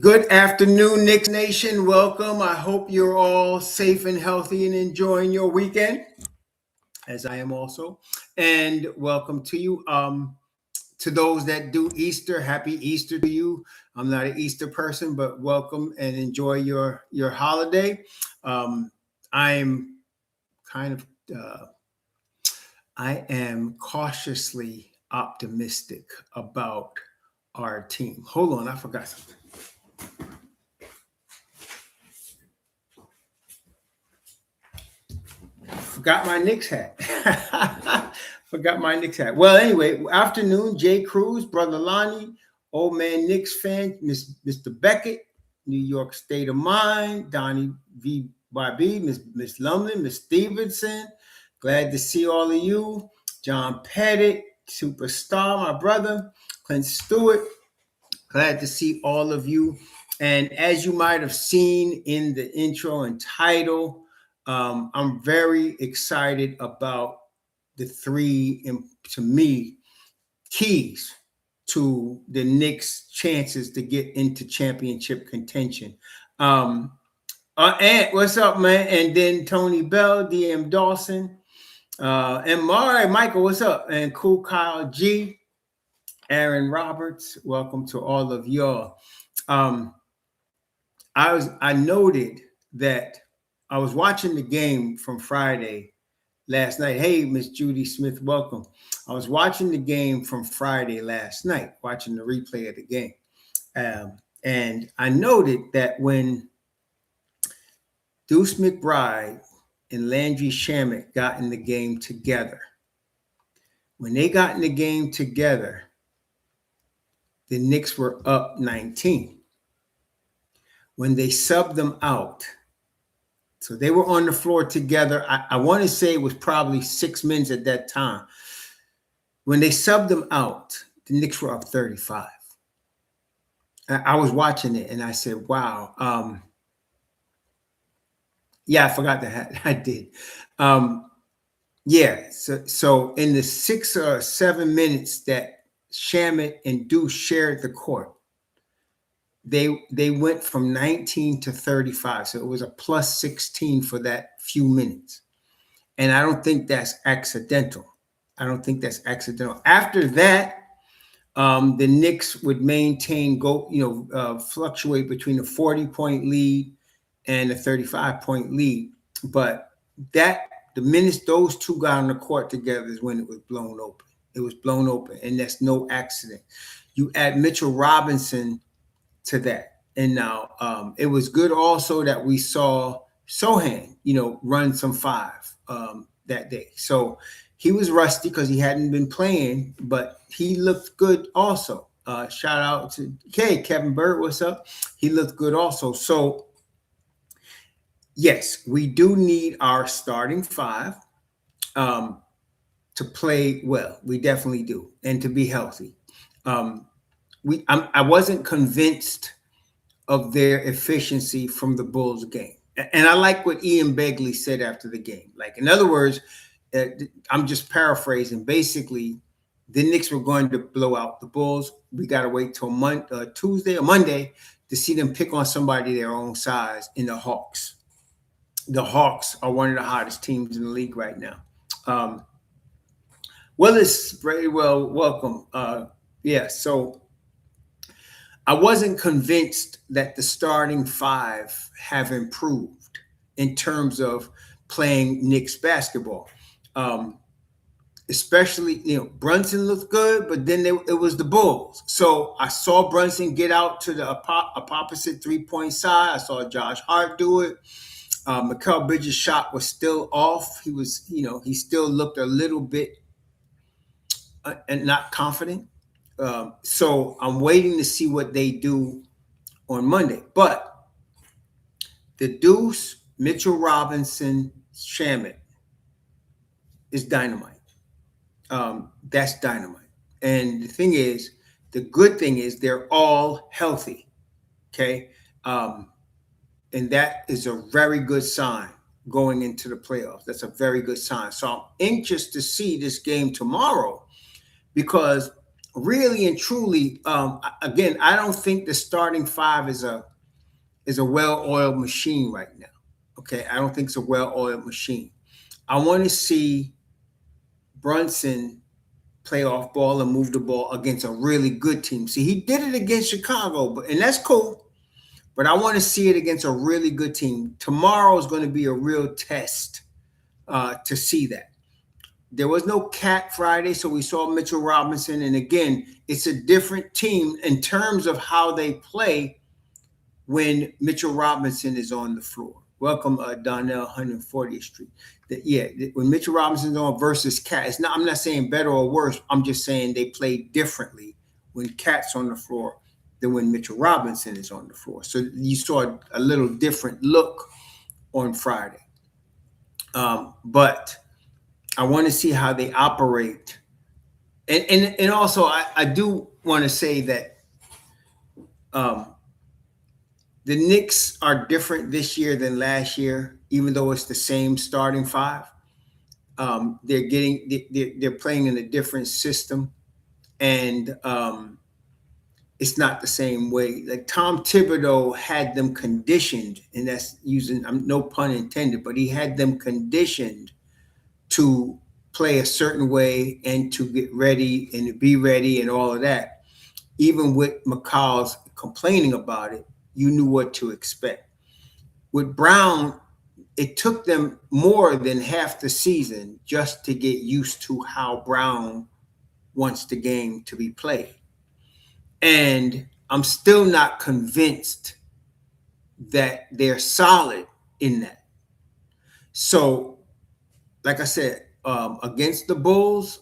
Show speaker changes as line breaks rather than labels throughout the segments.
Good afternoon, Knicks Nation. Welcome. I hope you're all safe and healthy and enjoying your weekend, as I am also. And welcome to you. To those that do Easter, happy Easter to you. I'm not an Easter person, but welcome and enjoy your holiday. I'm kind of I am cautiously optimistic about our team. Hold on, I forgot something. Forgot my Knicks hat. Forgot my Knicks hat. Well, anyway, afternoon, Jay Cruz, Brother Lonnie, Old Man Knicks fan, Mr. Beckett, New York State of Mind, Donnie VYB, Miss Lumlin, Miss Stevenson. Glad to see all of you. John Pettit, Superstar, my brother, Clint Stewart. Glad to see all of you. And as you might have seen in the intro and title, I'm very excited about the three, to me, keys to the Knicks' chances to get into championship contention. And what's up, man? And then Tony Bell, DM Dawson, and Michael, what's up? And Cool Kyle G, Aaron Roberts, welcome to all of y'all. I noted that I was watching the game from Friday last night. Hey, Miss Judy Smith, welcome. I was watching the game from Friday last night, watching the replay of the game. And I noted that when Deuce McBride and Landry Shamet got in the game together, when they got in the game together, the Knicks were up 19. When they subbed them out, so they were on the floor together. I want to say it was probably 6 minutes at that time. When they subbed them out, the Knicks were up 35. I was watching it and I said, wow. Yeah, I forgot that I did. So in the 6 or 7 minutes that Shamet and Deuce shared the court, they went from 19 to 35. So it was a plus 16 for that few minutes. And I don't think that's accidental. After that, the Knicks would fluctuate between a 40-point lead and a 35-point lead. But the minute those two got on the court together is when it was blown open. It was blown open, and that's no accident. You add Mitchell Robinson to that. And now it was good also that we saw Sohan, run some five that day. So he was rusty because he hadn't been playing, but he looked good also. Shout out to Kevin Bird, what's up? He looked good also. So yes, we do need our starting five to play well. We definitely do, and to be healthy. I wasn't convinced of their efficiency from the Bulls game. And I like what Ian Begley said after the game. Like, in other words, I'm just paraphrasing. Basically, the Knicks were going to blow out the Bulls. We got to wait till Tuesday or Monday to see them pick on somebody their own size in the Hawks. The Hawks are one of the hottest teams in the league right now. Willis, very well, welcome. So I wasn't convinced that the starting five have improved in terms of playing Knicks basketball. Especially, Brunson looked good, but then it was the Bulls. So I saw Brunson get out to the opposite three-point side. I saw Josh Hart do it. Mikal Bridges' shot was still off. He was, he still looked a little bit and not confident. So I'm waiting to see what they do on Monday. But the Deuce, Mitchell Robinson, Shamet is dynamite. That's dynamite. And the good thing is they're all healthy. Okay. And that is a very good sign going into the playoffs. That's a very good sign. So I'm anxious to see this game tomorrow, because really and truly, again, I don't think the starting five is a well-oiled machine right now. Okay, I don't think it's a well-oiled machine. I want to see Brunson play off ball and move the ball against a really good team. See, he did it against Chicago, and that's cool. But I want to see it against a really good team. Tomorrow is going to be a real test to see that. There was no Cat Friday, so we saw Mitchell Robinson. And again, it's a different team in terms of how they play when Mitchell Robinson is on the floor. Welcome, Donnell, 140th Street. When Mitchell Robinson's on versus Cat, it's not. I'm not saying better or worse. I'm just saying they play differently when Cat's on the floor than when Mitchell Robinson is on the floor. So you saw a little different look on Friday. But I want to see how they operate. And also, I do want to say that the Knicks are different this year than last year, even though it's the same starting five. They're playing in a different system, and it's not the same way. Like Tom Thibodeau had them conditioned, and that's using no pun intended, but he had them conditioned to play a certain way and to get ready and to be ready and all of that. Even with McCall's complaining about it, you knew what to expect. With Brown, it took them more than half the season just to get used to how Brown wants the game to be played. And I'm still not convinced that they're solid in that. So, like I said, against the Bulls,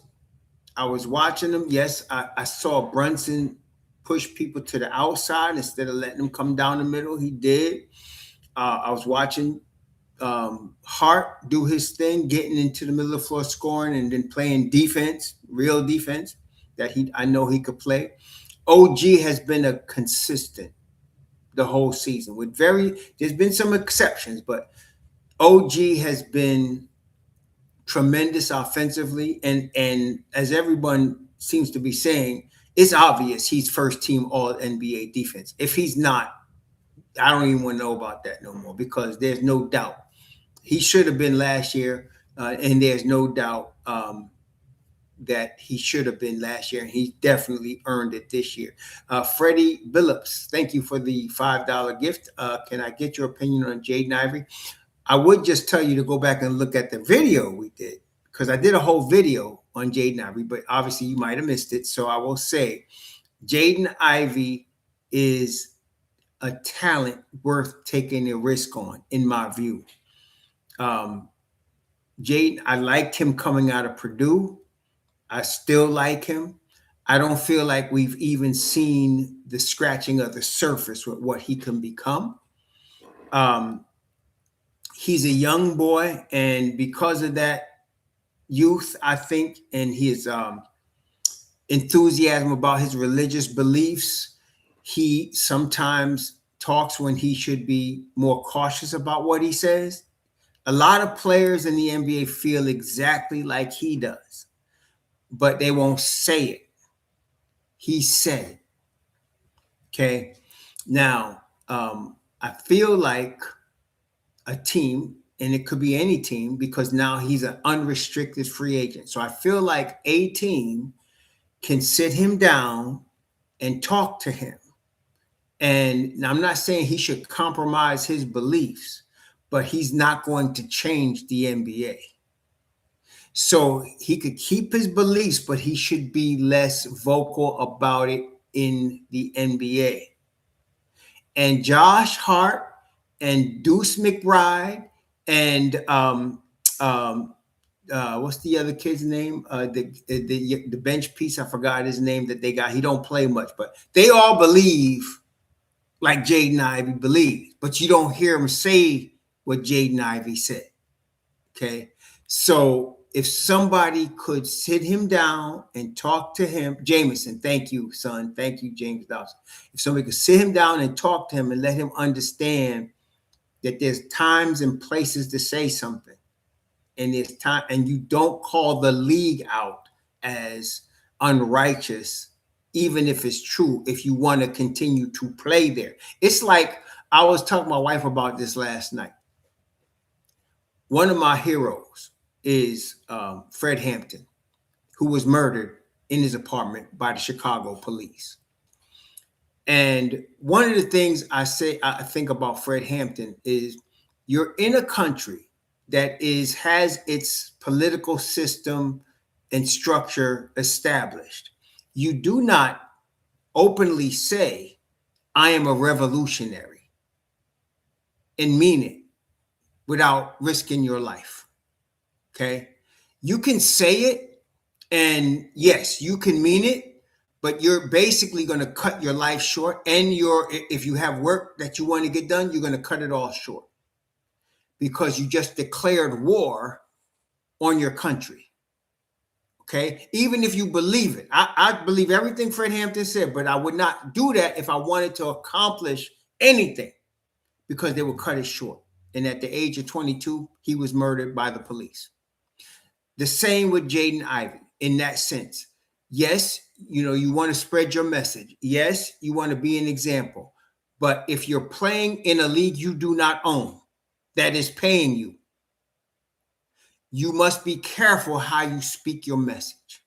I was watching them. Yes, I saw Brunson push people to the outside instead of letting them come down the middle. He did. I was watching Hart do his thing, getting into the middle of the floor, scoring, and then playing defense, real defense that I know he could play. OG has been a consistent the whole season. There's been some exceptions, but OG has been tremendous offensively, and as everyone seems to be saying, it's obvious he's first team all NBA defense. If he's not, I don't even want to know about that no more, because there's no doubt he should have been last year, and there's no doubt that he should have been last year, and he definitely earned it this year. Freddie Billups, thank you for the $5 gift. Can I get your opinion on Jaden Ivey? I would just tell you to go back and look at the video we did, because I did a whole video on Jaden Ivey, but obviously you might have missed it. So I will say Jaden Ivey is a talent worth taking a risk on, in my view. Jaden, I liked him coming out of Purdue. I still like him. I don't feel like we've even seen the scratching of the surface with what he can become. He's a young boy, and because of that youth, I think, and his enthusiasm about his religious beliefs, he sometimes talks when he should be more cautious about what he says. A lot of players in the NBA feel exactly like he does, but they won't say it. He said it. Okay. Now, I feel like a team, and it could be any team, because now he's an unrestricted free agent. So I feel like a team can sit him down and talk to him. And I'm not saying he should compromise his beliefs, but he's not going to change the NBA. So he could keep his beliefs, but he should be less vocal about it in the NBA. And Josh Hart and Deuce McBride and what's the other kid's name? The bench piece, I forgot his name that they got. He don't play much, but they all believe like Jaden Ivey believes, but you don't hear him say what Jaden Ivey said. Okay, so if somebody could sit him down and talk to him, Jameson, thank you, son. Thank you, James Dawson. If somebody could sit him down and talk to him and let him understand that there's times and places to say something, and there's time, and you don't call the league out as unrighteous even if it's true, if you want to continue to play there. It's like, I was talking to my wife about this last night. One of my heroes is Fred Hampton, who was murdered in his apartment by the Chicago police. And one of the things I think about Fred Hampton is, you're in a country that has its political system and structure established. You do not openly say, I am a revolutionary, and mean it without risking your life. Okay? You can say it, and yes, you can mean it, but you're basically going to cut your life short, and if you have work that you want to get done, you're going to cut it all short, because you just declared war on your country. Okay? Even if you believe it. I believe everything Fred Hampton said, but I would not do that if I wanted to accomplish anything, because they would cut it short. And at the age of 22, he was murdered by the police. The same with Jaden Ivey in that sense. Yes, you want to spread your message. Yes, you want to be an example. But if you're playing in a league you do not own, that is paying you, you must be careful how you speak your message.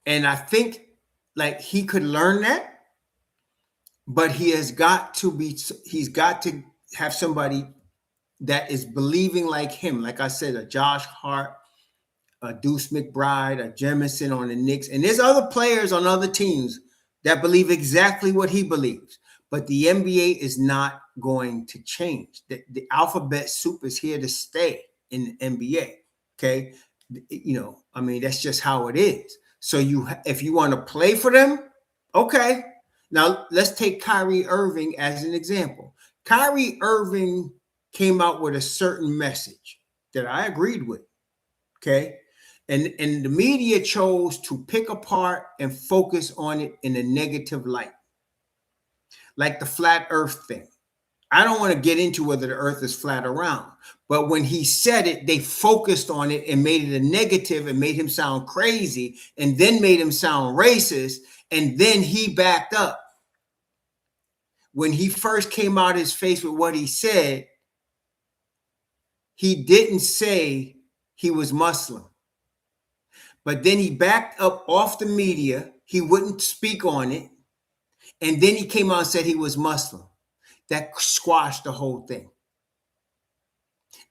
And I think like he could learn that, but he's got to have somebody that is believing like him. Like I said, a Josh Hart, a Deuce McBride, a Jemison on the Knicks. And there's other players on other teams that believe exactly what he believes. But the NBA is not going to change. The alphabet soup is here to stay in the NBA. Okay. That's just how it is. So if you want to play for them, okay. Now let's take Kyrie Irving as an example. Kyrie Irving came out with a certain message that I agreed with. Okay. And the media chose to pick apart and focus on it in a negative light. Like the flat earth thing. I don't want to get into whether the earth is flat or round, but when he said it, they focused on it and made it a negative and made him sound crazy, and then made him sound racist. And then he backed up. When he first came out his face with what he said, he didn't say he was Muslim. But then he backed up off the media. He wouldn't speak on it. And then he came out and said he was Muslim. That squashed the whole thing.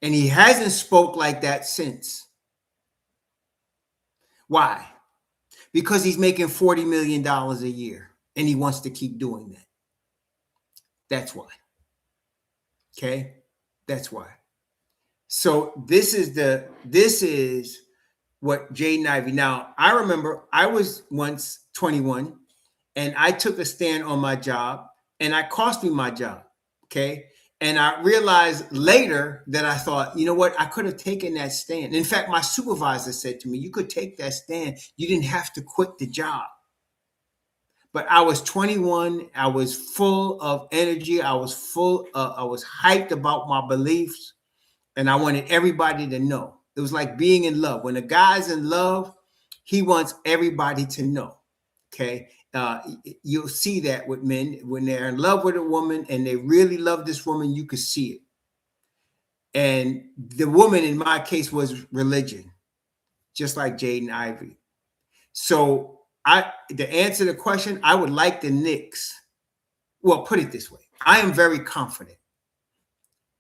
And he hasn't spoke like that since. Why? Because he's making $40 million a year and he wants to keep doing that. That's why. Okay? That's why. So this is what Jaden Ivey. Now, I remember I was once 21 and I took a stand on my job, and it cost me my job. Okay. And I realized later that I thought, you know what? I could have taken that stand. In fact, my supervisor said to me, you could take that stand. You didn't have to quit the job. But I was 21. I was full of energy. I was hyped about my beliefs. And I wanted everybody to know. It was like being in love. When a guy's in love, he wants everybody to know. Okay. You'll see that with men when they're in love with a woman and they really love this woman, you could see it. And the woman in my case was religion, just like Jaden Ivey. So to answer the question, I would like the Knicks. Well, put it this way. I am very confident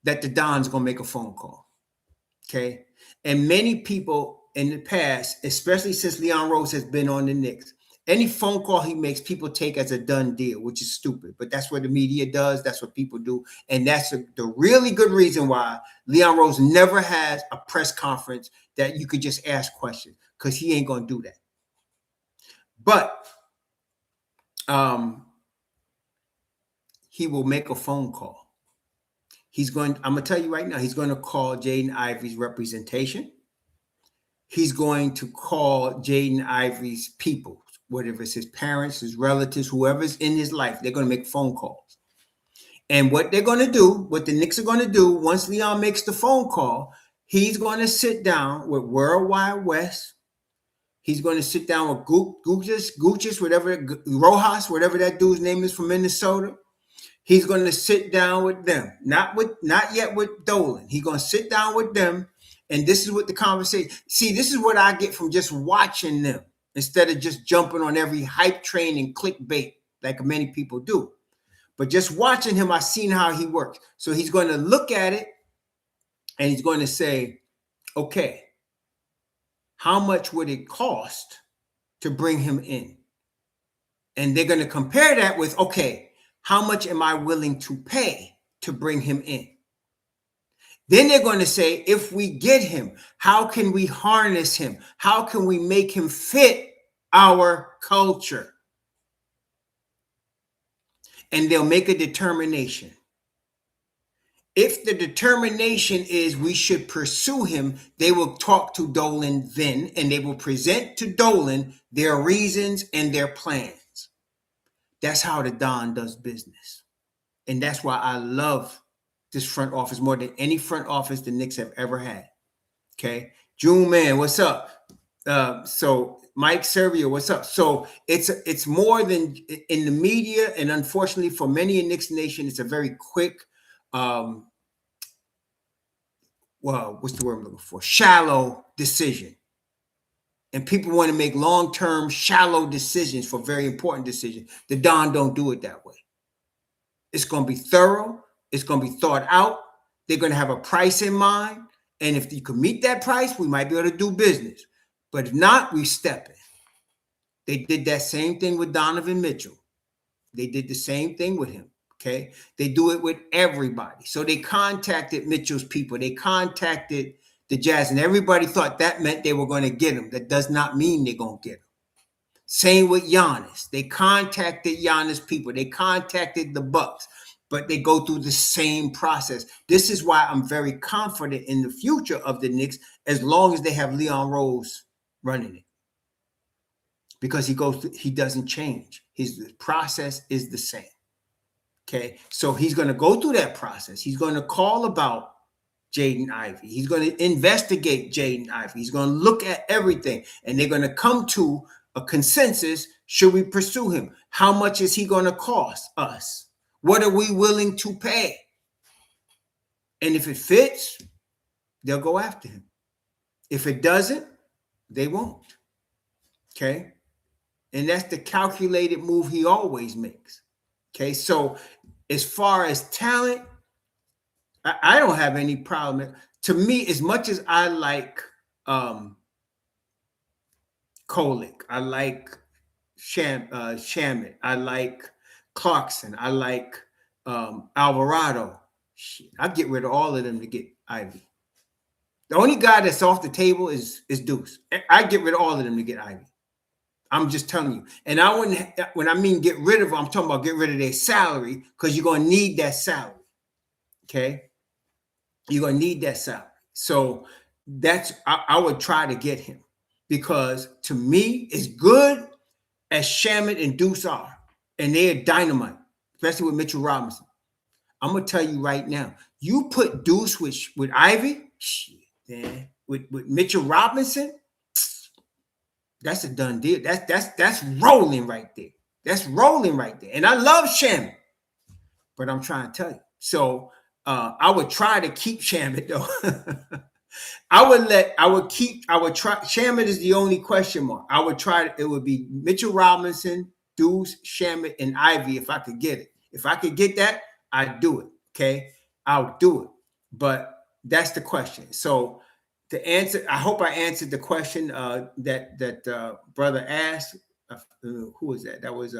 that the Don's going to make a phone call. Okay. And many people in the past, especially since Leon Rose has been on the Knicks, any phone call he makes, people take as a done deal, which is stupid. But that's what the media does. That's what people do. And that's the really good reason why Leon Rose never has a press conference that you could just ask questions, because he ain't going to do that. But he will make a phone call. I'm going to tell you right now, he's going to call Jaden Ivey's representation. He's going to call Jaden Ivey's people, whatever it's his parents, his relatives, whoever's in his life. They're going to make phone calls. And what they're going to do, what the Knicks are going to do, once Leon makes the phone call, he's going to sit down with World Wide Wes. He's going to sit down with Gucci, whatever, Rojas, whatever that dude's name is from Minnesota. He's going to sit down with them, not yet with Dolan. He's going to sit down with them, and this is what the conversation. See, this is what I get from just watching them instead of just jumping on every hype train and clickbait like many people do. But just watching him, I've seen how he works. So he's going to look at it, and he's going to say, okay, how much would it cost to bring him in? And they're going to compare that with, okay, how much am I willing to pay to bring him in? Then they're going to say, if we get him, how can we harness him? How can we make him fit our culture? And they'll make a determination. If the determination is we should pursue him, they will talk to Dolan then, and they will present to Dolan their reasons and their plans. That's how the Don does business. And that's why I love this front office more than any front office the Knicks have ever had. Okay. June Man, what's up? So Mike Servio, what's up? So it's more than in the media, and unfortunately for many in Knicks Nation, it's a very quick what's the word I'm looking for? Shallow decision. And people want to make long-term shallow decisions for very important decisions. The Don don't do it that way. It's going to be thorough. It's going to be thought out. They're going to have a price in mind. And if you can meet that price, we might be able to do business. But if not, we step in. They did that same thing with Donovan Mitchell. They did the same thing with him. Okay. They do it with everybody. So they contacted Mitchell's people. They contacted the Jazz, and everybody thought that meant they were going to get him. That does not mean they're going to get him. Same with Giannis. They contacted Giannis' people. They contacted the Bucks, but they go through the same process. This is why I'm very confident in the future of the Knicks as long as they have Leon Rose running it. Because he doesn't change. His process is the same. Okay, so he's going to go through that process. He's going to call about Jaden Ivey. He's going to investigate Jaden Ivey. He's going to look at everything, and they're going to come to a consensus. Should we pursue him? How much is he going to cost us? What are we willing to pay? And if it fits, they'll go after him. If it doesn't, they won't. Okay, and that's the calculated move he always makes. Okay, so as far as talent, I don't have any problem. To me, as much as I like Kolick, I like Shamet, I like Clarkson, I like Alvarado. Shit, I'd get rid of all of them to get Ivy. The only guy that's off the table is Deuce. I'd get rid of all of them to get Ivy. I'm just telling you. And I wouldn't, when I mean get rid of them, I'm talking about get rid of their salary, because you're going to need that salary. Okay? You're going to need that salary. So I would try to get him, because to me, as good as Shamet and Deuce are, and they're dynamite, especially with Mitchell Robinson, I'm going to tell you right now, you put Deuce with Ivy, shit, man, with Mitchell Robinson, that's a done deal. That's rolling right there. That's rolling right there. And I love Shamet, but I'm trying to tell you. So I would try to keep Shamet though. I would try. Shamet is the only question mark. I would try. It would be Mitchell Robinson, Deuce, Shamet, and Ivy if I could get it. If I could get that, I'd do it. Okay, I'll do it. But that's the question. So to answer, I hope I answered the question that brother asked. Who was that? That was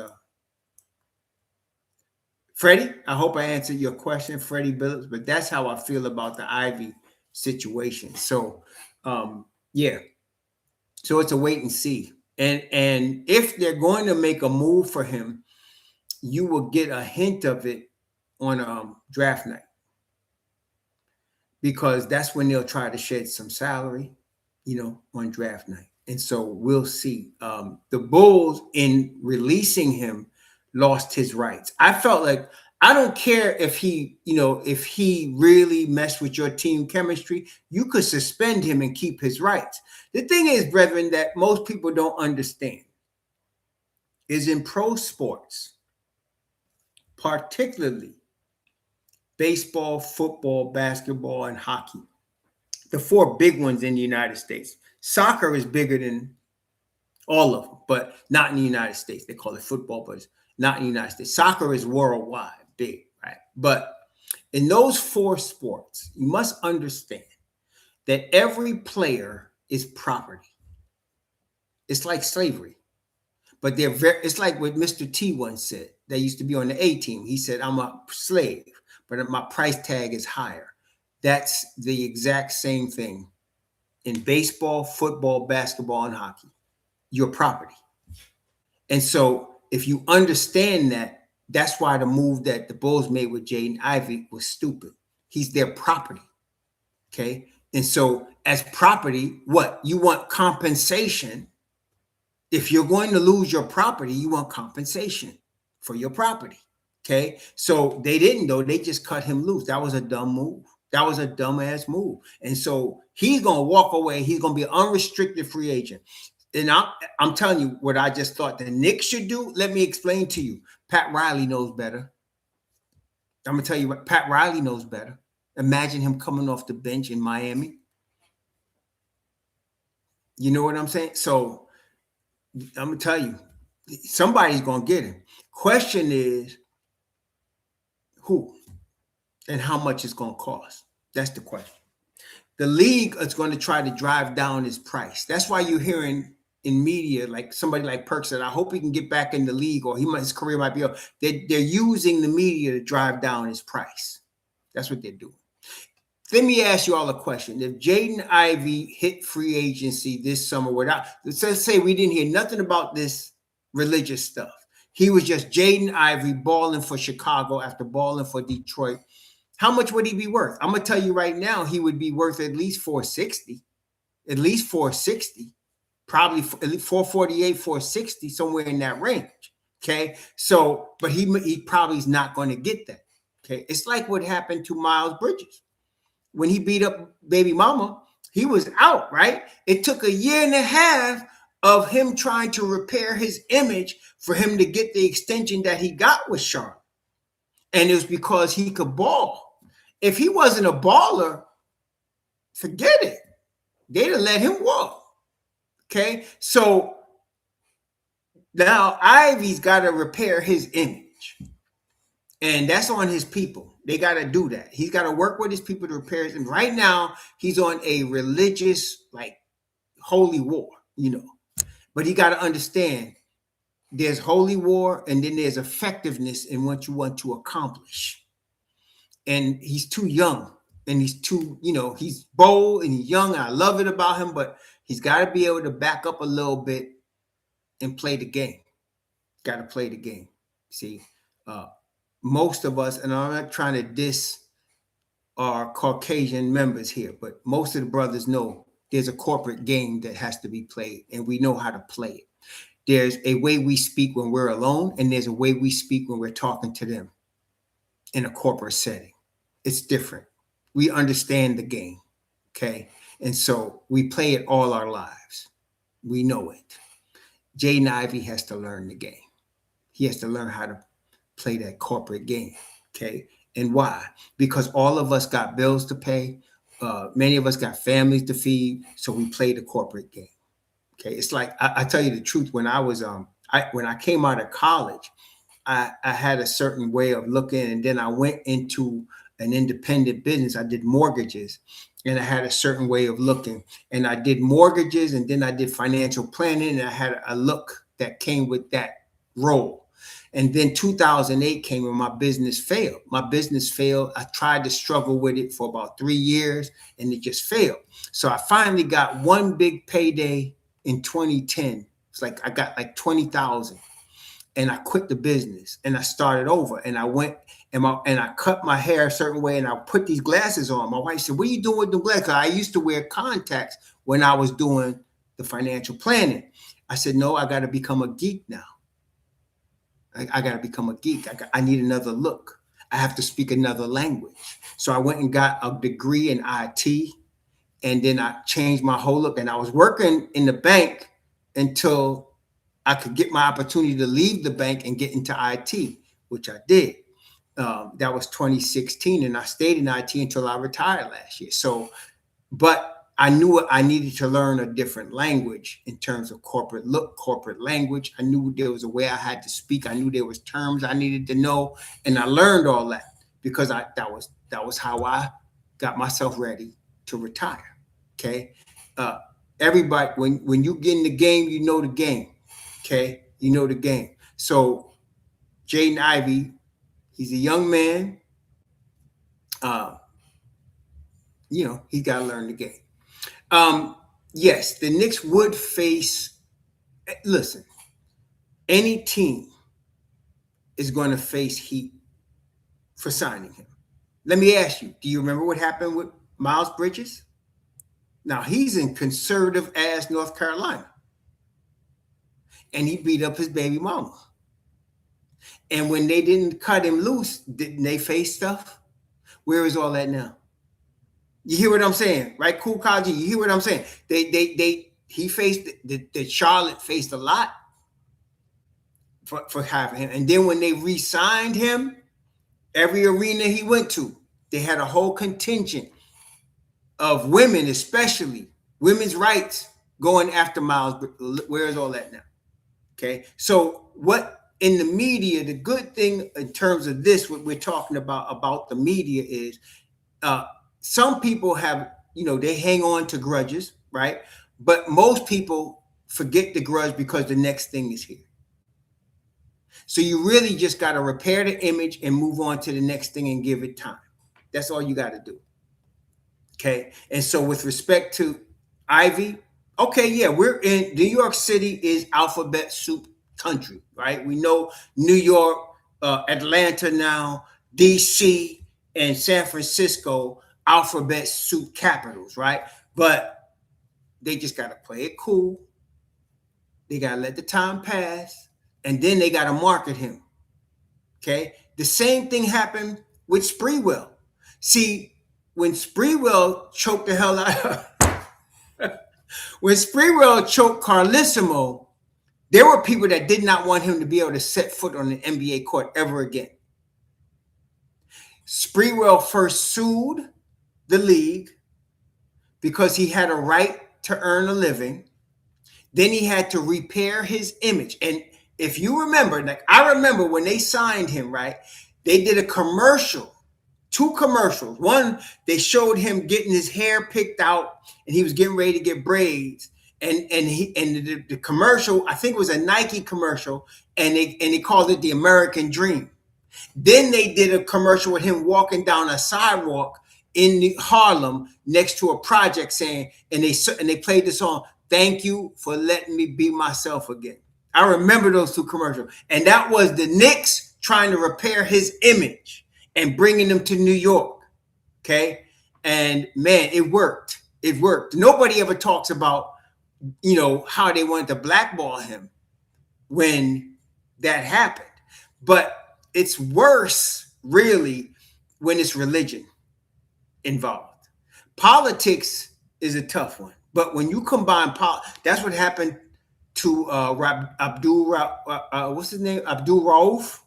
Freddie. I hope I answered your question, Freddie Billups. But that's how I feel about the Ivy situation. So yeah. So it's a wait and see. And if they're going to make a move for him, you will get a hint of it on draft night, because that's when they'll try to shed some salary, on draft night. And so we'll see. The Bulls, in releasing him, lost his rights. I felt like I don't care if he, if he really messed with your team chemistry, you could suspend him and keep his rights. The thing is, brethren, that most people don't understand is in pro sports, particularly baseball, football, basketball, and hockey, the four big ones in the United States. Soccer is bigger than all of them, but not in the United States. They call it football, but it's not in the United States. Soccer is worldwide, big, right? But in those four sports, you must understand that every player is property. It's like slavery, but it's like what Mr. T once said. That used to be on the A team. He said, I'm a slave, but my price tag is higher. That's the exact same thing in baseball, football, basketball, and hockey. Your property. And so if you understand that, that's why the move that the Bulls made with Jaden Ivey was stupid. He's their property. Okay. And so as property, what? You want compensation. If you're going to lose your property, you want compensation for your property. Okay. So they didn't, though. They just cut him loose. That was a dumb move. That was a dumbass move. And so he's going to walk away. He's going to be an unrestricted free agent. And I'm telling you what I just thought the Knicks should do. Let me explain to you. Pat Riley knows better. I'm going to tell you what Pat Riley knows better. Imagine him coming off the bench in Miami. You know what I'm saying? So I'm going to tell you, somebody's going to get him. Question is who and how much it's going to cost. That's the question. The league is going to try to drive down his price. That's why you're hearing in media, like somebody like Perk said, I hope he can get back in the league, or his career might be up. They're using the media to drive down his price. That's what they're doing. Let me ask you all a question. If Jaden Ivey hit free agency this summer without, let's say we didn't hear nothing about this religious stuff. He was just Jaden Ivey balling for Chicago after balling for Detroit. How much would he be worth? I'm going to tell you right now, he would be worth at least 460. At least 460. Probably at least 448, 460, somewhere in that range. Okay. So, but he probably is not going to get that. Okay. It's like what happened to Miles Bridges. When he beat up baby mama, he was out, right? It took a year and a half of him trying to repair his image for him to get the extension that he got with Charlotte. And it was because he could ball. If he wasn't a baller, forget it. They'd have let him walk. Okay, so now Ivey's got to repair his image, and that's on his people. They got to do that. He's got to work with his people to repair his image. Right now, he's on a religious, like, holy war, but he got to understand there's holy war, and then there's effectiveness in what you want to accomplish. And he's too young, and he's too, he's bold and he's young, and I love it about him, but he's got to be able to back up a little bit and play the game. Got to play the game. See, most of us, and I'm not trying to diss our Caucasian members here, but most of the brothers know there's a corporate game that has to be played, and we know how to play it. There's a way we speak when we're alone, and there's a way we speak when we're talking to them in a corporate setting. It's different. We understand the game, okay? And so we play it all our lives. We know it. Jaden Ivey has to learn the game. He has to learn how to play that corporate game, okay? And why? Because all of us got bills to pay. Many of us got families to feed, so we play the corporate game, okay? It's like, I tell you the truth, when I was, when I came out of college, I had a certain way of looking, and then I went into an independent business. I did mortgages, and I had a certain way of looking, and I did mortgages, and then I did financial planning, and I had a look that came with that role. And then 2008 came and my business failed. I tried to struggle with it for about 3 years, and it just failed. So I finally got one big payday in 2010. It's like I got like 20,000. And I quit the business and I started over, and I went and I cut my hair a certain way, and I put these glasses on. My wife said, "What are you doing with the glasses?" I used to wear contacts when I was doing the financial planning. I said, "No, I got to become a geek now. I got to become a geek. I need another look." I have to speak another language. So I went and got a degree in IT, and then I changed my whole look. And I was working in the bank until I could get my opportunity to leave the bank and get into IT, which I did. That was 2016, and I stayed in IT until I retired last year. So, but I knew I needed to learn a different language in terms of corporate language. I knew there was a way I had to speak. I knew there was terms I needed to know, and I learned all that because that was how I got myself ready to retire. Okay, everybody, when you get in the game, you know the game. Okay, you know the game. So Jaden Ivey, he's a young man. He's got to learn the game. Yes, the Knicks would face. Listen, any team is going to face heat for signing him. Let me ask you: do you remember what happened with Miles Bridges? Now he's in conservative ass North Carolina, and he beat up his baby mama. And when they didn't cut him loose, didn't they face stuff? Where is all that now? You hear what I'm saying, right? Cool Kaji, you hear what I'm saying? He faced the Charlotte faced a lot for having him. And then when they re-signed him, every arena he went to, they had a whole contingent of women, especially women's rights, going after Miles. Where is all that now? Okay. So what in the media, the good thing in terms of this, what we're talking about the media is some people have, they hang on to grudges, right? But most people forget the grudge because the next thing is here. So you really just got to repair the image and move on to the next thing and give it time. That's all you got to do. Okay. And so with respect to Ivy, okay, yeah, we're in New York City is alphabet soup country, right? We know New York, Atlanta now, DC, and San Francisco, alphabet soup capitals, right? But they just got to play it cool. They got to let the time pass, and then they got to market him. Okay? The same thing happened with Sprewell. See, when Sprewell choked the hell out when Sprewell choked Carlissimo, there were people that did not want him to be able to set foot on the NBA court ever again. Sprewell first sued the league because he had a right to earn a living. Then he had to repair his image. And if you remember, like I remember when they signed him, right? They did a commercial, 2 commercials. One, they showed him getting his hair picked out and he was getting ready to get braids. And the commercial, I think it was a Nike commercial, and they called it the American Dream. Then they did a commercial with him walking down a sidewalk in Harlem next to a project saying, and they played the song, "Thank you for letting me be myself again." I remember those 2 commercials. And that was the Knicks trying to repair his image and bringing him to New York. Okay. And man, it worked. It worked. Nobody ever talks about, how they wanted to blackball him when that happened. But it's worse, really, when it's religion involved. Politics is a tough one. But when you combine, that's what happened to what's his name? Abdul Rauf,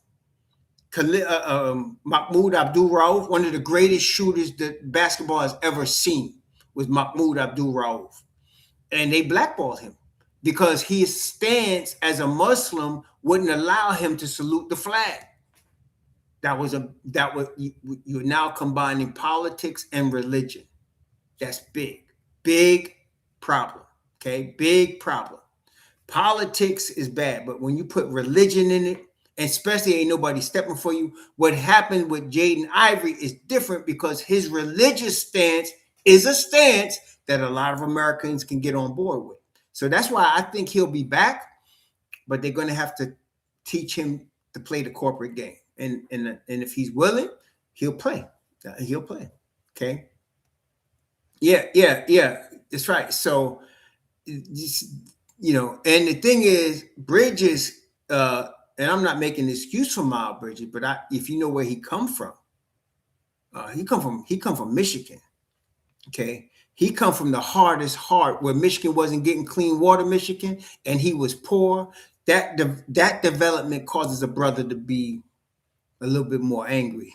Mahmoud Abdul Rauf, one of the greatest shooters that basketball has ever seen was Mahmoud Abdul Rauf. And they blackballed him because his stance as a Muslim wouldn't allow him to salute the flag. You're now combining politics and religion. That's big problem. Okay, big problem. Politics is bad, but when you put religion in it, and especially ain't nobody stepping for you, what happened with Jaden Ivey is different because his religious stance is a stance that a lot of Americans can get on board with. So that's why I think he'll be back, but they're going to have to teach him to play the corporate game. And if he's willing, he'll play. He'll play. Okay. Yeah. That's right. So, and the thing is, Bridges, and and I'm not making an excuse for Miles Bridges, but if you know where he come from, he come from Michigan. Okay, he come from the hardest heart where Michigan wasn't getting clean water, Michigan, and he was poor. That development causes a brother to be a little bit more angry.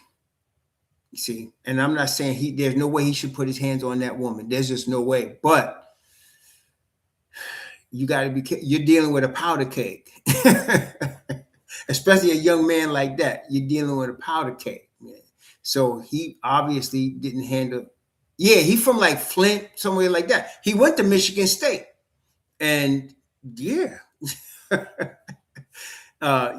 You see, and I'm not saying there's no way he should put his hands on that woman. There's just no way. But you got to be careful. You're dealing with a powder keg, especially a young man like that. You're dealing with a powder keg. Man. So he obviously didn't handle. Yeah, he's from like Flint, somewhere like that. He went to Michigan State, and yeah.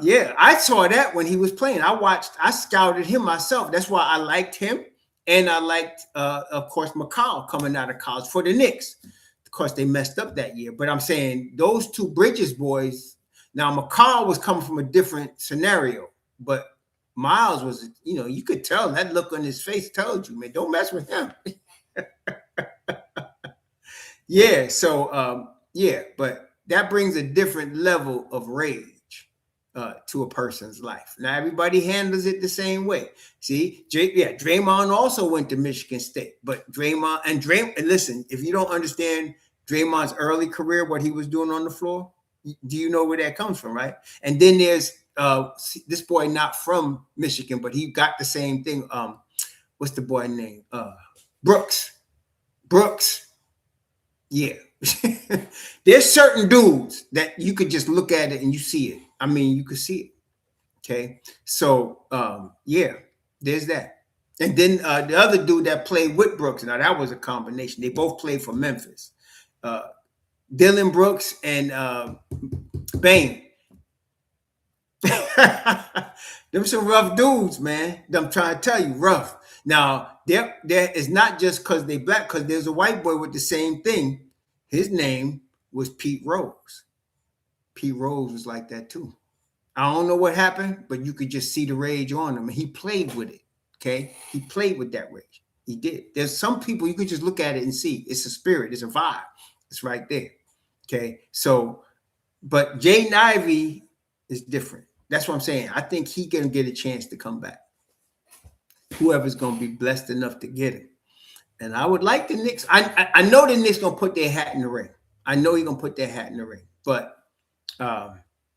Yeah, I saw that when he was playing. I scouted him myself. That's why I liked him. And I liked, of course, McCall coming out of college for the Knicks. Of course, they messed up that year. But I'm saying those two Bridges boys, now McCall was coming from a different scenario. But Miles was, you could tell that look on his face told you, man, don't mess with him. Yeah, so, yeah, but that brings a different level of rage. To a person's life. Now everybody handles it the same way. See, Draymond also went to Michigan State, but Draymond and listen, if you don't understand Draymond's early career, what he was doing on the floor, do you know where that comes from, right? And then there's this boy not from Michigan, but he got the same thing. What's the boy name? Brooks. Yeah. There's certain dudes that you could just look at it and you see it. I mean, you could see it. Okay. So, yeah, there's that. And then the other dude that played with Brooks, now that was a combination. They both played for Memphis. Dylan Brooks and Bane. Them some rough dudes, man. I'm trying to tell you, rough. Now, there is not just because they black, because there's a white boy with the same thing. His name was Pete Rose. Pete Rose was like that too. I don't know what happened, but you could just see the rage on him. And he played with it, okay? He played with that rage. He did. There's some people you could just look at it and see. It's a spirit. It's a vibe. It's right there, okay? So, but Jaden Ivey is different. That's what I'm saying. I think he can get a chance to come back. Whoever's going to be blessed enough to get him. And I would like the Knicks. I know the Knicks going to put their hat in the ring. I know he's going to put their hat in the ring. But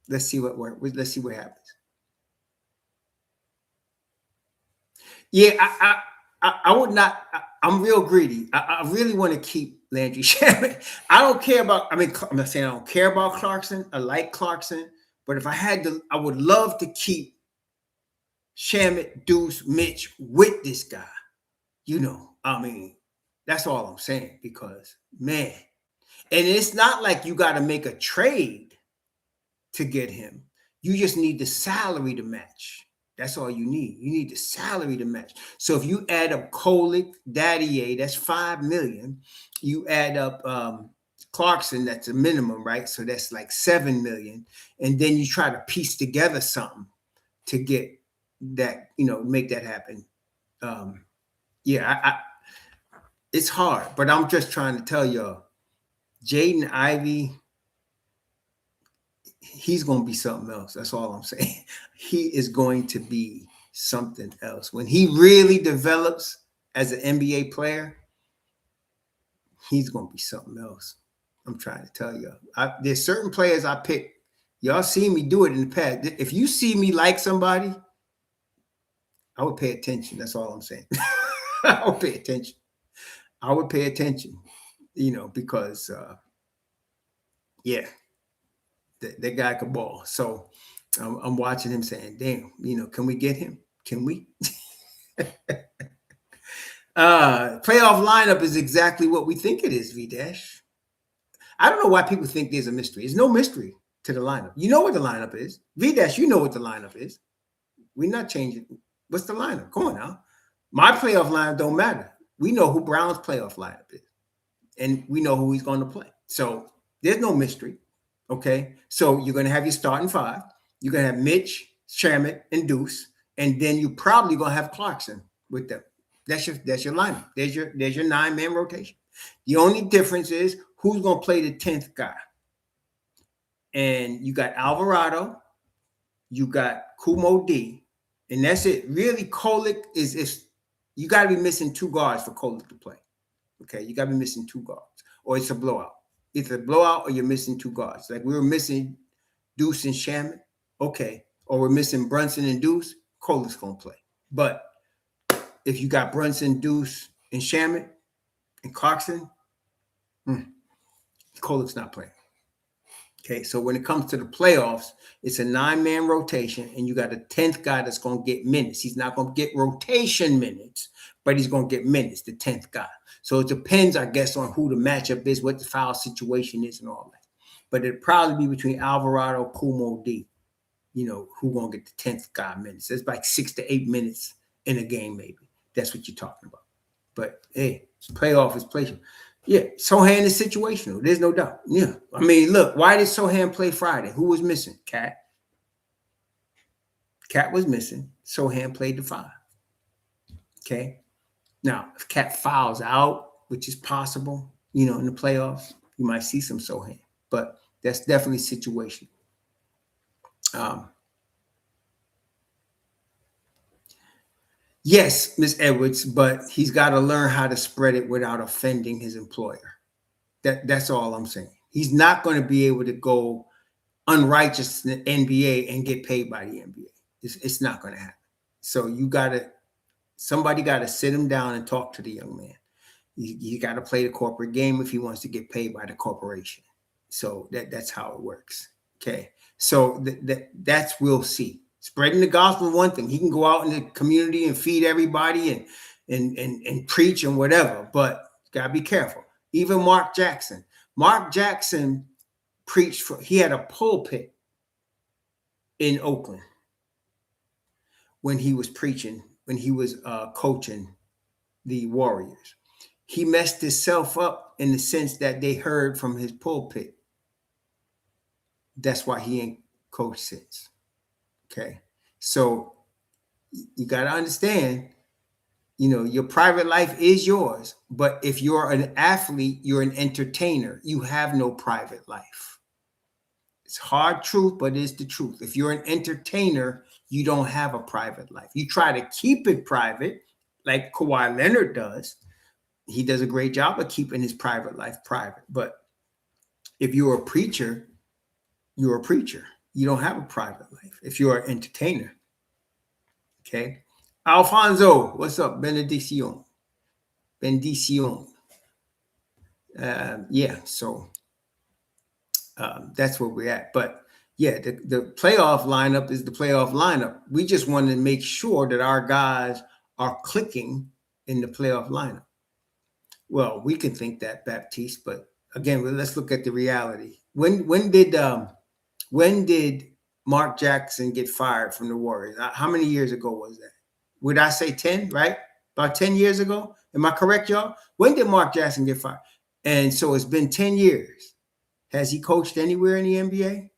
let's see what happens. Yeah, I would not. I'm real greedy. I really want to keep Landry Shamet. I don't care about. I mean, I'm not saying I don't care about Clarkson. I like Clarkson, but if I had to, I would love to keep Shamet, Deuce, Mitch with this guy. I mean, that's all I'm saying, because man, and it's not like you got to make a trade to get him. You just need the salary to match. That's all you need. You need the salary to match. So if you add up Kolick, Daddier, that's $5 million. You add up Clarkson, that's a minimum, right? So that's like $7 million. And then you try to piece together something to get that, make that happen. Yeah, it's hard, but I'm just trying to tell y'all, Jaden Ivey, he's going to be something else. That's all I'm saying. He is going to be something else. When he really develops as an NBA player, he's going to be something else. I'm trying to tell you. There's certain players I pick. Y'all see me do it in the past. If you see me like somebody, I would pay attention. That's all I'm saying. I would pay attention. Because, yeah. That guy could ball. So I'm watching him saying, damn, can we get him? Can we? Playoff lineup is exactly what we think it is, V-Dash. I don't know why people think there's a mystery. There's no mystery to the lineup. You know what the lineup is. V-Dash, you know what the lineup is. We're not changing. What's the lineup? Come on now. My playoff lineup don't matter. We know who Brown's playoff lineup is. And we know who he's going to play. So there's no mystery. Okay, so you're going to have your starting five. You're going to have Mitch, Shamet, and Deuce, and then you're probably going to have Clarkson with them. That's your lineup. There's your 9-man rotation. The only difference is who's going to play the 10th guy. And you got Alvarado, You got Kumo D, and that's it. Really, Kolick is if you got to be missing 2 guards for Kolick to play. Okay, you got to be missing 2 guards, or it's a blowout. It's a blowout, or you're missing 2 guards. Like we were missing Deuce and Shamet. Okay, or we're missing Brunson and Deuce. Kolick's gonna play. But if you got Brunson, Deuce, and Shamet and Clarkson, Kolick's not playing. Okay, so when it comes to the playoffs, it's a 9-man rotation, and you got a 10th guy that's going to get minutes. He's not going to get rotation minutes, but he's going to get minutes, the 10th guy. So it depends, I guess, on who the matchup is, what the foul situation is, and all that. But it'd probably be between Alvarado, Kumo, D. Who going to get the 10th guy minutes. It's like 6 to 8 minutes in a game, maybe. That's what you're talking about. But, hey, playoff is playoff. Yeah, Sohan is situational. There's no doubt. Yeah. I mean, look, why did Sohan play Friday? Who was missing? Cat. Cat was missing. Sohan played the 5. Okay. Now, if Cat fouls out, which is possible, in the playoffs, you might see some Sohan. But that's definitely situational. Yes, Miss Edwards, but he's got to learn how to spread it without offending his employer. That's all I'm saying. He's not going to be able to go unrighteous in the NBA and get paid by the NBA. It's not going to happen. So somebody got to sit him down and talk to the young man. You got to play the corporate game if he wants to get paid by the corporation. So that's how it works. Okay. So that's we'll see. Spreading the gospel is one thing. He can go out in the community and feed everybody and preach and whatever, but gotta be careful. Even Mark Jackson. Mark Jackson preached he had a pulpit in Oakland when he was preaching, when he was coaching the Warriors. He messed himself up in the sense that they heard from his pulpit. That's why he ain't coached since. Okay. So you got to understand, your private life is yours. But if you're an athlete, you're an entertainer. You have no private life. It's hard truth, but it's the truth. If you're an entertainer, you don't have a private life. You try to keep it private, like Kawhi Leonard does. He does a great job of keeping his private life private. But if you're a preacher, you're a preacher. You don't have a private life if you're an entertainer. Okay. Alfonso, what's up? Benedición. Yeah, so that's where we're at. But yeah, the playoff lineup is the playoff lineup. We just want to make sure that our guys are clicking in the playoff lineup. Well, we can think that, Baptiste, but again, let's look at the reality. When did Mark Jackson get fired from the Warriors? How many years ago was that? Would I say 10, right? About 10 years ago? Am I correct, y'all? When did Mark Jackson get fired? And so it's been 10 years. Has he coached anywhere in the NBA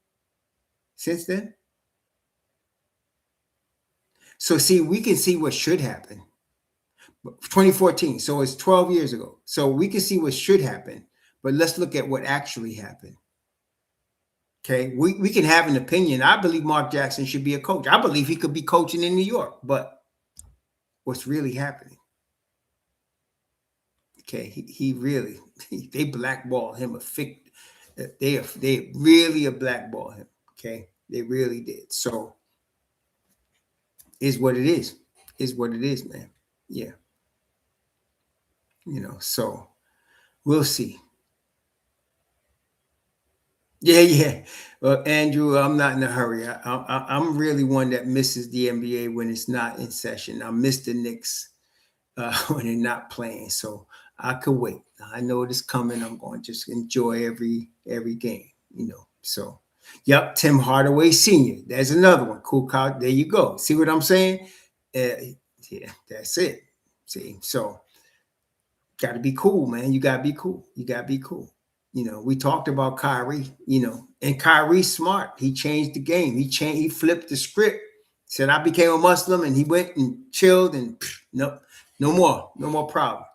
since then? So see, we can see what should happen. 2014, so it's 12 years ago. So we can see what should happen, but let's look at what actually happened. Okay, we can have an opinion. I believe Mark Jackson should be a coach. I believe he could be coaching in New York, but what's really happening? Okay, he really, they blackball him. They really blackball him. Okay, they really did. So is what it is. Is what it is, man. Yeah. So we'll see. Yeah. Well, Andrew, I'm not in a hurry. I'm really one that misses the NBA when it's not in session. I miss the Knicks when they're not playing. So I could wait. I know it's coming. I'm going to just enjoy every game, So, yep, Tim Hardaway Sr. There's another one. Cool cow. There you go. See what I'm saying? Yeah, that's it. See, so got to be cool, man. You got to be cool. We talked about Kyrie, and Kyrie's smart. He changed the game. He flipped the script. Said, I became a Muslim, and he went and chilled and no more problem.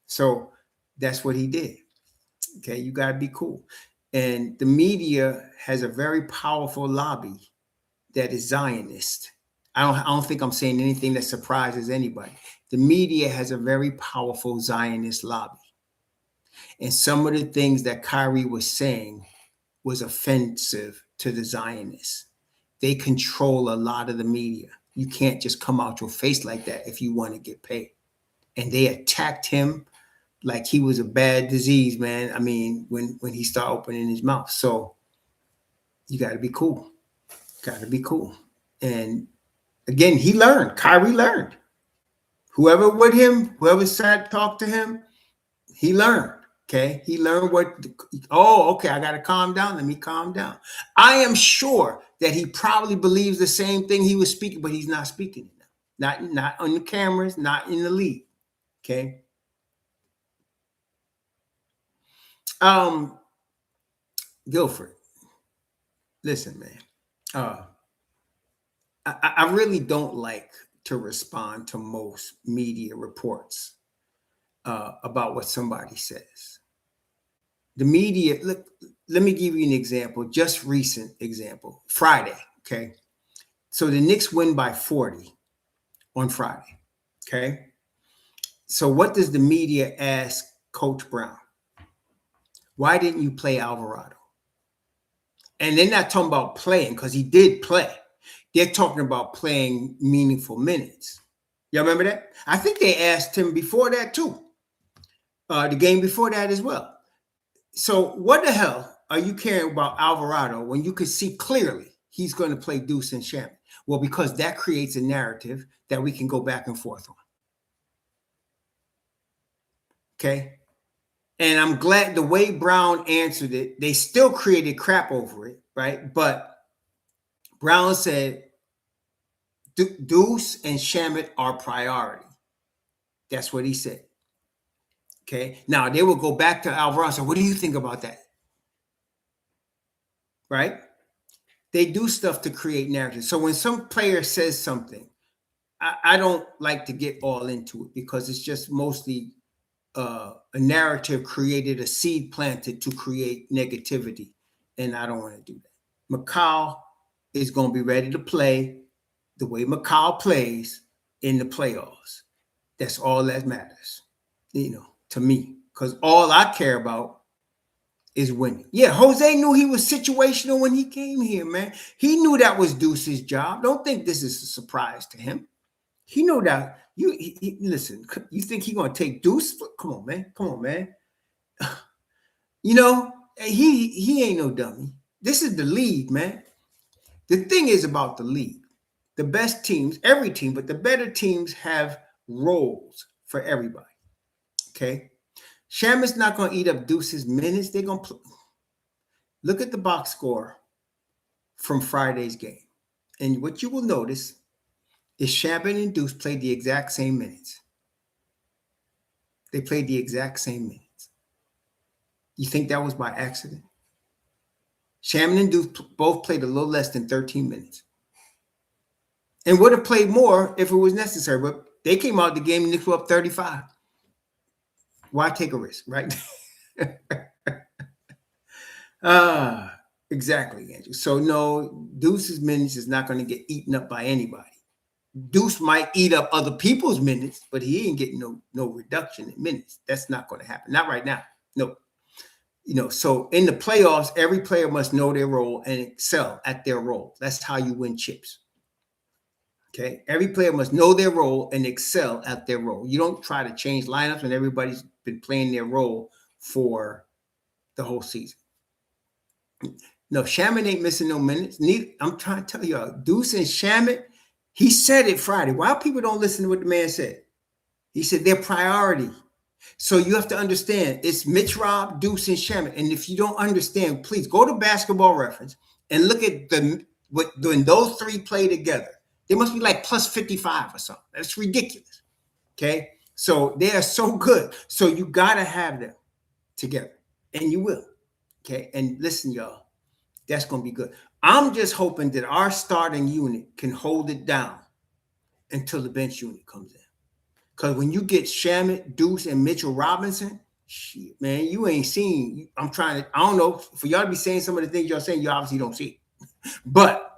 So that's what he did. Okay, you got to be cool. And the media has a very powerful lobby that is Zionist. I don't think I'm saying anything that surprises anybody. The media has a very powerful Zionist lobby. And some of the things that Kyrie was saying was offensive to the Zionists. They control a lot of the media. You can't just come out your face like that if you want to get paid. And they attacked him like he was a bad disease, man. I mean, when he started opening his mouth. So you got to be cool. Got to be cool. And again, he learned. Kyrie learned. Whoever with him, whoever sat talked to him, he learned. Okay, he learned okay, I got to calm down. Let me calm down. I am sure that he probably believes the same thing he was speaking, but he's not speaking it now. Not on the cameras, not in the league. Okay. Guilford, listen, man. I really don't like to respond to most media reports about what somebody says. The media, look, let me give you an example, just recent example. Friday, okay? So the Knicks win by 40 on Friday, okay? So what does the media ask Coach Brown? Why didn't you play Alvarado? And they're not talking about playing because he did play. They're talking about playing meaningful minutes. Y'all remember that? I think they asked him before that too. The game before that as well. So what the hell are you caring about Alvarado when you could see clearly he's going to play Deuce and Shamet? Well, because that creates a narrative that we can go back and forth on. Okay? And I'm glad the way Brown answered it, they still created crap over it, right? But Brown said, Deuce and Shamet are priority. That's what he said. Okay. Now they will go back to Alvarado and say, what do you think about that? Right? They do stuff to create narratives. So when some player says something, I don't like to get all into it because it's just mostly a narrative created, a seed planted to create negativity. And I don't want to do that. McCall is going to be ready to play the way McCall plays in the playoffs. That's all that matters, to me, because all I care about is winning. Yeah, Jose knew he was situational when he came here, man. He knew that was Deuce's job. Don't think this is a surprise to him. He knew that. Listen, you think he's going to take Deuce? Come on, man. He ain't no dummy. This is the league, man. The thing is about the league. The best teams, every team, but the better teams have roles for everybody. Okay. Shamet's not going to eat up Deuce's minutes. They're going to play. Look at the box score from Friday's game. And what you will notice is Shamet and Deuce played the exact same minutes. They played the exact same minutes. You think that was by accident? Shamet and Deuce both played a little less than 13 minutes. And would have played more if it was necessary. But they came out the game and Knicks were up 35. Why take a risk, right? Exactly, Andrew. So no, Deuce's minutes is not going to get eaten up by anybody. Deuce might eat up other people's minutes, but he ain't getting no reduction in minutes. That's not going to happen. Not right now. No. So in the playoffs, every player must know their role and excel at their role. That's how you win chips. Okay. Every player must know their role and excel at their role. You don't try to change lineups when everybody's been playing their role for the whole season. No, Shamet ain't missing no minutes. I'm trying to tell y'all, Deuce and Shamet, he said it Friday. Why people don't listen to what the man said? He said they're priority. So you have to understand it's Mitch Rob, Deuce, and Shamet. And if you don't understand, please go to Basketball Reference and look at when those three play together. They must be like plus 55 or something. That's ridiculous. Okay. So they are so good. So you got to have them together and you will. Okay. And listen, y'all, that's going to be good. I'm just hoping that our starting unit can hold it down until the bench unit comes in. Because when you get Shamet, Deuce, and Mitchell Robinson, shit, man, you ain't seen. I don't know, for y'all to be saying some of the things y'all saying, you obviously don't see. But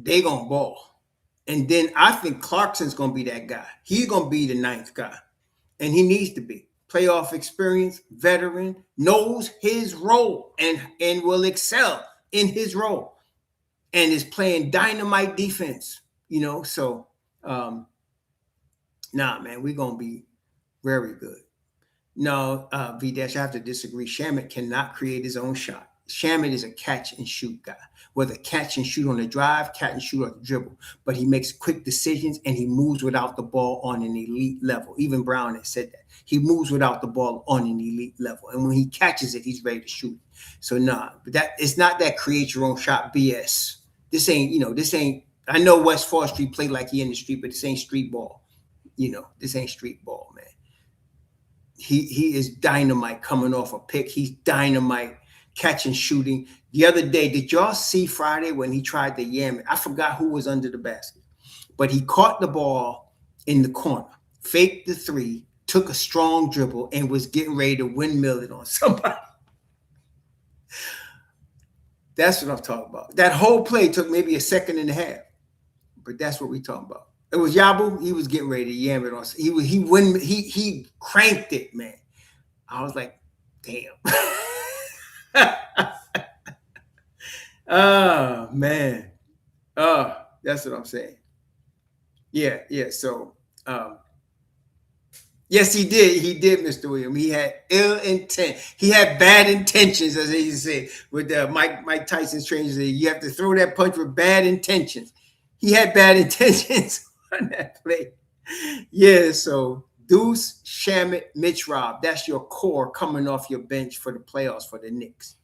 they gonna ball. And then I think Clarkson's gonna be that guy. He's gonna be the ninth guy, and he needs to be. Playoff experience, veteran, knows his role, and will excel in his role, and is playing dynamite defense. So nah, man, we're gonna be very good. No, V-Dash, I have to disagree. Shamet cannot create his own shot. Shamet is a catch and shoot guy, whether catch and shoot on the drive, catch and shoot on the dribble. But he makes quick decisions and he moves without the ball on an elite level. Even Brown has said that. He moves without the ball on an elite level. And when he catches it, he's ready to shoot. So nah, but it's not that create your own shot BS. This ain't, I know West 4th Street played like he in the street, but this ain't street ball. This ain't street ball, man. He is dynamite coming off a pick. He's dynamite catching, shooting. The other day, did y'all see Friday when he tried to yam it? I forgot who was under the basket, but he caught the ball in the corner, faked the three, took a strong dribble, and was getting ready to windmill it on somebody. That's what I'm talking about. That whole play took maybe a second and a half, but that's what we're talking about. It was Yabu. He was getting ready to yam it on. He cranked it, man. I was like, damn. Oh man. That's what I'm saying. Yeah. So yes, he did. He did, Mr. William. He had ill intent. He had bad intentions, as they say. With Mike Tyson's trainer, you have to throw that punch with bad intentions. He had bad intentions on that play. Yeah, so Deuce, Shamet, Mitch Rob, that's your core coming off your bench for the playoffs for the Knicks.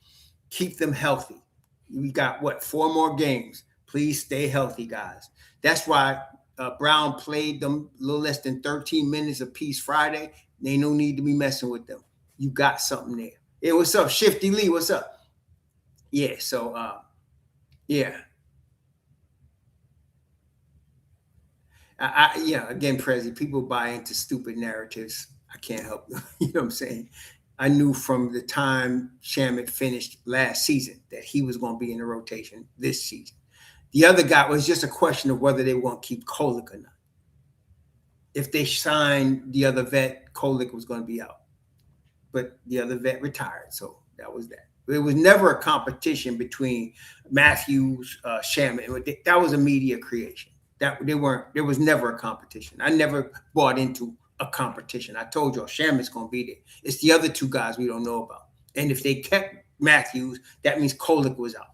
Keep them healthy. We got, 4 more games. Please stay healthy, guys. That's why Brown played them a little less than 13 minutes apiece Friday. They no need to be messing with them. You got something there. Hey, what's up? Shifty Lee, what's up? Yeah, so, yeah. Again, Prezi, people buy into stupid narratives. I can't help them. You know what I'm saying? I knew from the time Shamet finished last season that he was going to be in the rotation this season. The other guy was just a question of whether they were going to keep Kolek or not. If they signed the other vet, Kolek was going to be out. But the other vet retired, so that was that. It was never a competition between Matthews, Shamet. That was a media creation. There was never a competition. I never bought into a competition. I told y'all Shamet's going to be there. It's the other two guys we don't know about. And if they kept Matthews, that means Kolek was out.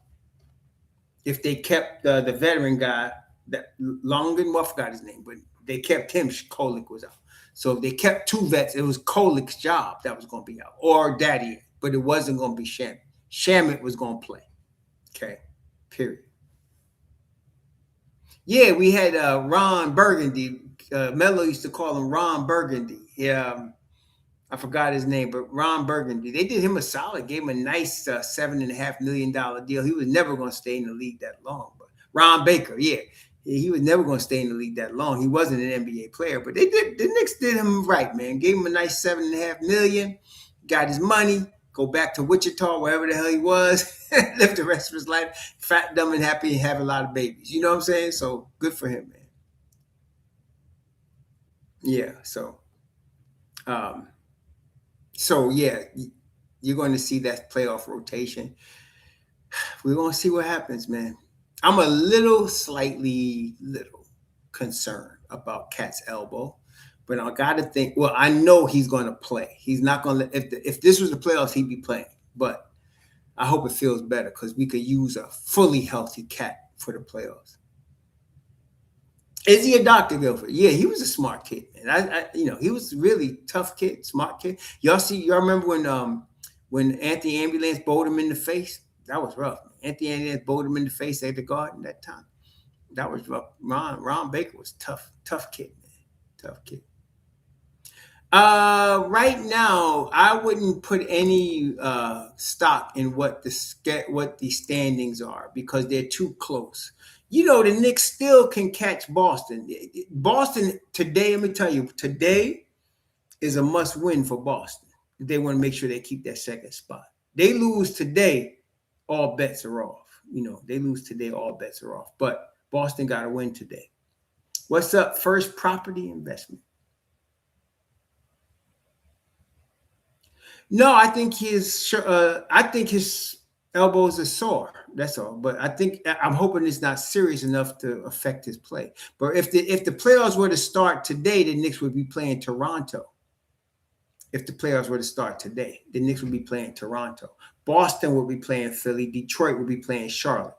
If they kept the veteran guy, that Longan, I forgot his name, but they kept him, Kolek was out. So if they kept 2 vets, it was Kolek's job that was going to be out, or Daddy, but it wasn't going to be Shamet. Shamet was going to play. Okay, period. Yeah, we had Ron Burgundy. Melo used to call him Ron Burgundy. Yeah, I forgot his name, but Ron Burgundy. They did him a solid, gave him a nice $7.5 million deal. He was never going to stay in the league that long. But Ron Baker, he was never going to stay in the league that long. He wasn't an NBA player, but the Knicks did him right, man. Gave him a nice $7.5 million, got his money, go back to Wichita, wherever the hell he was, live the rest of his life, fat, dumb, and happy, and have a lot of babies. You know what I'm saying? So good for him, man. Yeah. So yeah, you're going to see that playoff rotation. We're going to see what happens, man. I'm a little concerned about Cat's elbow, but I got to think. Well, I know he's going to play. He's not going to. If this was the playoffs, he'd be playing. But I hope it feels better because we could use a fully healthy Cat for the playoffs. Is he a doctor, Guilford? Yeah, he was a smart kid, man. He was a really tough kid, smart kid. Y'all remember when Anthony Ambulance bowled him in the face? That was rough. Anthony Ambulance bowled him in the face at the Garden that time. That was rough. Ron Baker was tough kid, man. Tough kid. Right now, I wouldn't put any stock in what the standings are because they're too close. The Knicks still can catch Boston. Boston today, let me tell you, today is a must-win for Boston. They want to make sure they keep that second spot. They lose today, all bets are off. They lose today, all bets are off. But Boston got to win today. What's up? First Property Investment. No, I think his elbows are sore. That's all. But I'm hoping it's not serious enough to affect his play. But if the playoffs were to start today, the Knicks would be playing Toronto. If the playoffs were to start today, the Knicks would be playing Toronto. Boston would be playing Philly. Detroit would be playing Charlotte.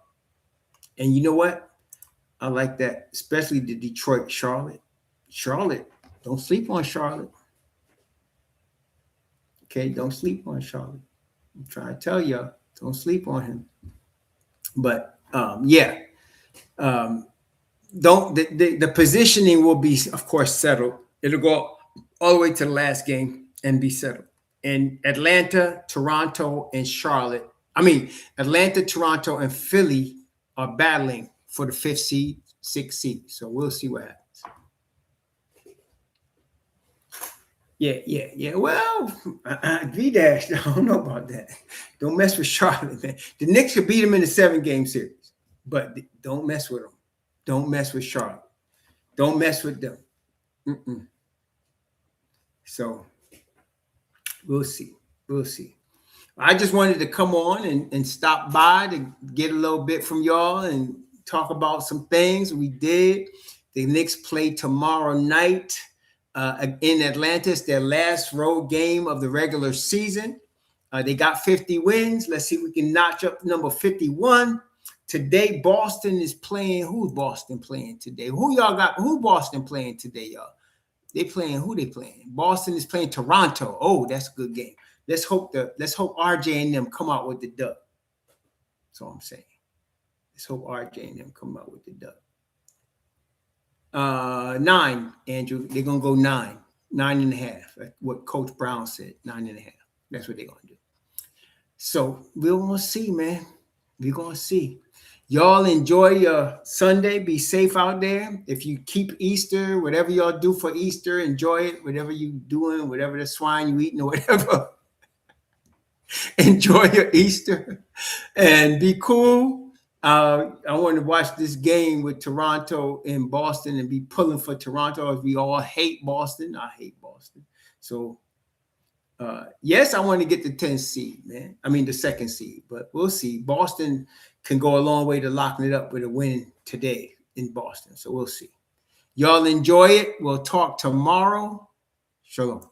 And you know what? I like that, especially the Detroit Charlotte. Charlotte, don't sleep on Charlotte. Okay, don't sleep on Charlotte. I'm trying to tell y'all, don't sleep on him. But the positioning will be, of course, settled. It'll go all the way to the last game and be settled. And Atlanta, Toronto, and Charlotte. Atlanta, Toronto, and Philly are battling for the 5th seed, 6th seed. So we'll see what happens. Yeah. Well, V-Dash, I don't know about that. Don't mess with Charlotte, man. The Knicks could beat them in the 7-game series, but don't mess with them. Don't mess with Charlotte. Don't mess with them. So we'll see. I just wanted to come on and stop by to get a little bit from y'all and talk about some things we did. The Knicks play tomorrow night in Atlanta. It's their last road game of the regular season. They got 50 wins. Let's see if we can notch up number 51. Today, Boston is playing. Who's Boston playing today? Who Boston playing today, y'all? They playing who they playing? Boston is playing Toronto. Oh, that's a good game. Let's hope RJ and them come out with the dub. That's all I'm saying. Let's hope RJ and them come out with the dub. 9, Andrew. They're gonna go 9, 9.5. What Coach Brown said, 9.5. That's what they're gonna do. So we're gonna see, man. We're gonna see. Y'all enjoy your Sunday. Be safe out there. If you keep Easter, whatever y'all do for Easter, enjoy it. Whatever you doing, whatever the swine you eating or whatever. Enjoy your Easter and be cool. I want to watch this game with Toronto and Boston and be pulling for Toronto as we all hate Boston. I hate Boston. So, yes, I want to get the 10th seed, man. The 2nd seed, but we'll see. Boston can go a long way to locking it up with a win today in Boston. So we'll see. Y'all enjoy it. We'll talk tomorrow. Shalom.